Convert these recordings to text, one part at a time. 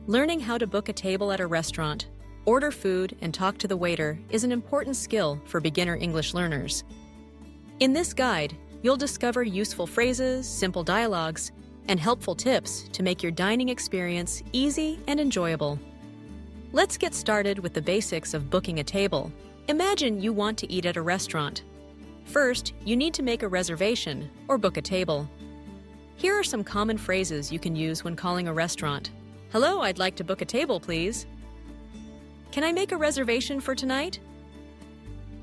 Learning how to book a table at a restaurant, order food, and talk to the waiter is an important skill for beginner English learners. In this guide, you'll discover useful phrases, simple dialogues, and helpful tips to make your dining experience easy and enjoyable. Let's get started with the basics of booking a table. Imagine you want to eat at a restaurant. First, you need to make a reservation or book a table. Here are some common phrases you can use when calling a restaurant. Hello, I'd like to book a table, please. Can I make a reservation for tonight?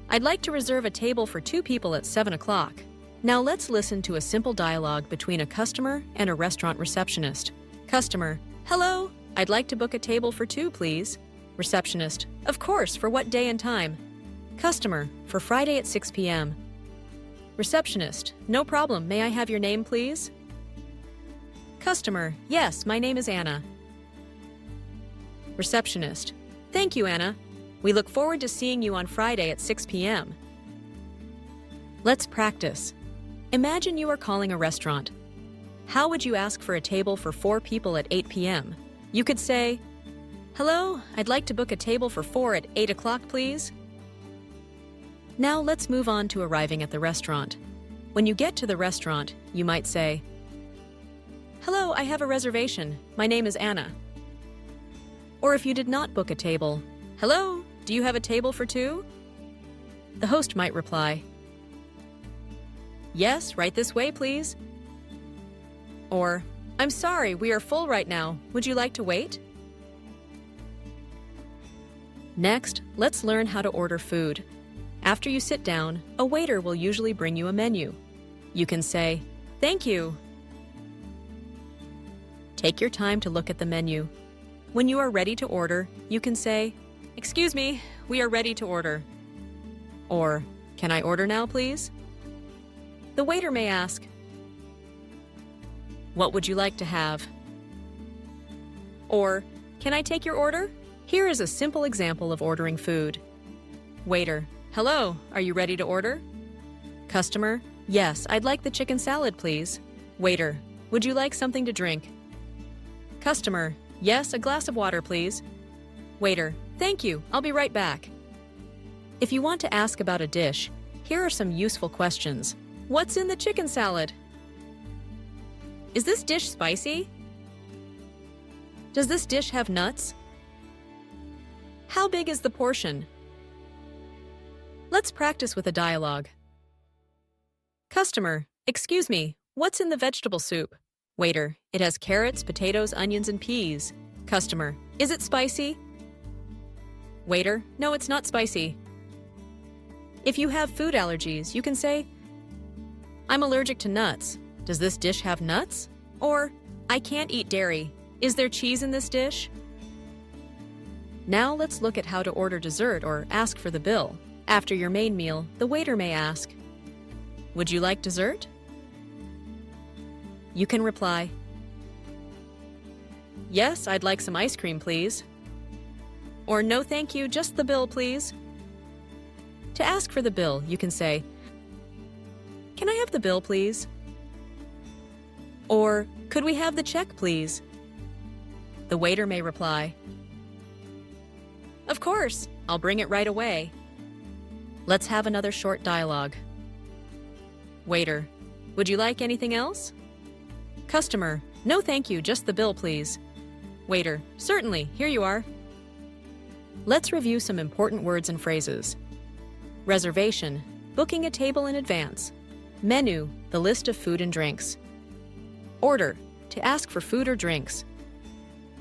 I'd like to reserve a table for 2 people at 7 o'clock. Now let's listen to a simple dialogue between a customer and a restaurant receptionist. Customer, hello, I'd like to book a table for 2, please. Receptionist, of course, for what day and time? Customer, for Friday at 6 p.m. Receptionist, no problem, may I have your name, please? Customer, yes, my name is Anna. Receptionist, thank you, Anna. We look forward to seeing you on Friday at 6 p.m. Let's practice. Imagine you are calling a restaurant. How would you ask for a table for 4 people at 8 p.m.? You could say, hello, I'd like to book a table for 4 at 8 o'clock, please. Now let's move on to arriving at the restaurant. When you get to the restaurant, you might say, hello, I have a reservation. My name is Anna. Or if you did not book a table, hello, do you have a table for 2? The host might reply, yes, right this way, please. Or, I'm sorry, we are full right now. Would you like to wait? Next, let's learn how to order food. After you sit down, a waiter will usually bring you a menu. You can say, thank you. Take your time to look at the menu. When you are ready to order, you can say, excuse me, we are ready to order. Or, can I order now, please? The waiter may ask, what would you like to have? Or, can I take your order? Here is a simple example of ordering food. Waiter, hello, are you ready to order? Customer, yes, I'd like the chicken salad, please. Waiter, would you like something to drink? Customer, yes, a glass of water, please. Waiter, thank you, I'll be right back. If you want to ask about a dish, here are some useful questions. What's in the chicken salad? Is this dish spicy? Does this dish have nuts? How big is the portion? Let's practice with a dialogue. Customer, excuse me, what's in the vegetable soup? Waiter, it has carrots, potatoes, onions, and peas. Customer, is it spicy? Waiter, no, it's not spicy. If you have food allergies, you can say, I'm allergic to nuts. Does this dish have nuts? Or, I can't eat dairy. Is there cheese in this dish? Now let's look at how to order dessert or ask for the bill. After your main meal, the waiter may ask, would you like dessert? You can reply, yes, I'd like some ice cream, please. Or no, thank you, just the bill, please. To ask for the bill, you can say, can I have the bill, please? Or, could we have the check, please? The waiter may reply, of course, I'll bring it right away. Let's have another short dialogue. Waiter, would you like anything else? Customer, no thank you, just the bill, please. Waiter, certainly, here you are. Let's review some important words and phrases. Reservation, booking a table in advance. Menu, the list of food and drinks. Order, to ask for food or drinks.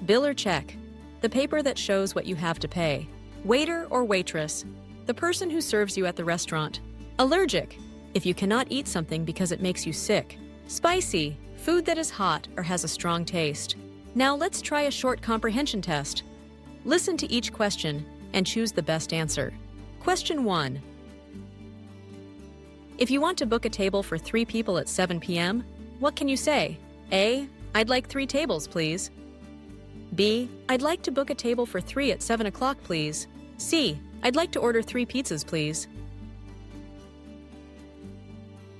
Bill or check, the paper that shows what you have to pay. Waiter or waitress, the person who serves you at the restaurant. Allergic, if you cannot eat something because it makes you sick. Spicy, food that is hot or has a strong taste. Now let's try a short comprehension test. Listen to each question and choose the best answer. Question 1. If you want to book a table for 3 people at 7 p.m., what can you say? A. I'd like 3 tables, please. B. I'd like to book a table for 3 at 7 o'clock, please. C. I'd like to order 3 pizzas, please.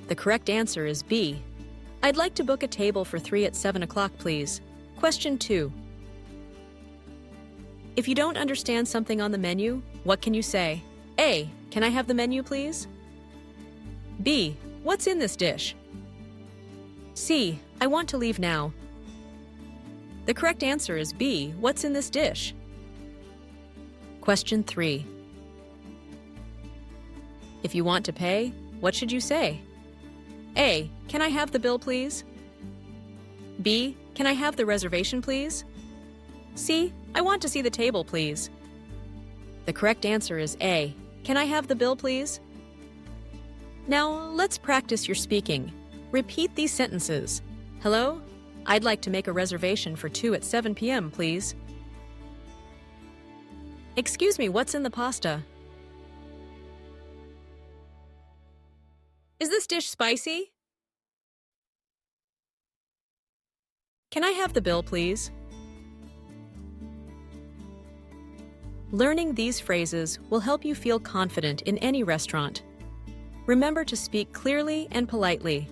The correct answer is B. I'd like to book a table for 3 at 7 o'clock, please. Question 2. If you don't understand something on the menu, what can you say? A. Can I have the menu, please? B. What's in this dish? C. I want to leave now. The correct answer is B. What's in this dish? Question 3. If you want to pay, what should you say? A. Can I have the bill, please? B. Can I have the reservation, please? C. I want to see the table, please. The correct answer is A. Can I have the bill, please? Now, let's practice your speaking. Repeat these sentences. Hello? I'd like to make a reservation for 2 at 7 p.m., please. Excuse me, what's in the pasta? Is this dish spicy? Can I have the bill, please? Learning these phrases will help you feel confident in any restaurant. Remember to speak clearly and politely.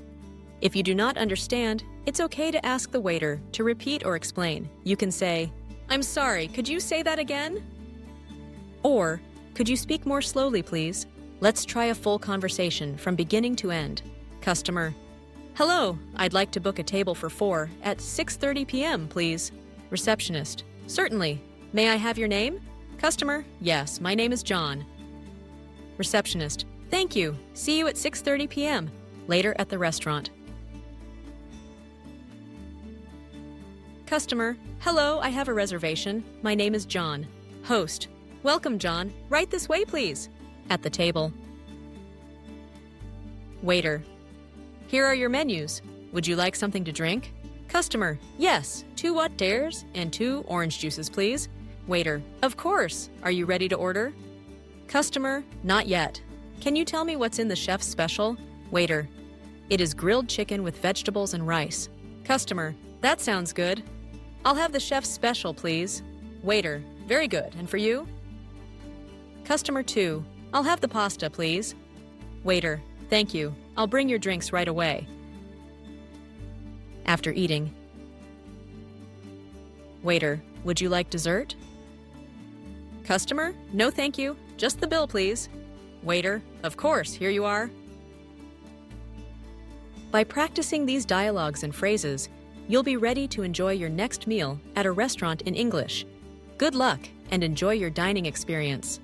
If you do not understand, it's okay to ask the waiter to repeat or explain. You can say, "I'm sorry, could you say that again?" Or, "Could you speak more slowly, please?" Let's try a full conversation from beginning to end. Customer: Hello, I'd like to book a table for 4 at 6:30 p.m., please. Receptionist: Certainly. May I have your name? Customer: Yes, my name is John. Receptionist: Thank you. See you at 6:30 p.m. later at the restaurant. Customer: Hello, I have a reservation. My name is John. Host: Welcome, John. Right this way, please. At the table. Waiter: Here are your menus. Would you like something to drink? Customer: Yes, 2 what dares and 2 orange juices, please. Waiter: Of course. Are you ready to order? Customer: Not yet. Can you tell me what's in the chef's special? Waiter: It is grilled chicken with vegetables and rice. Customer: That sounds good. I'll have the chef's special, please. Waiter: Very good. And for you? Customer 2: I'll have the pasta, please. Waiter: Thank you. I'll bring your drinks right away. After eating. Waiter: Would you like dessert? Customer: No, thank you. Just the bill, please. Waiter: Of course, here you are. By practicing these dialogues and phrases, you'll be ready to enjoy your next meal at a restaurant in English. Good luck and enjoy your dining experience.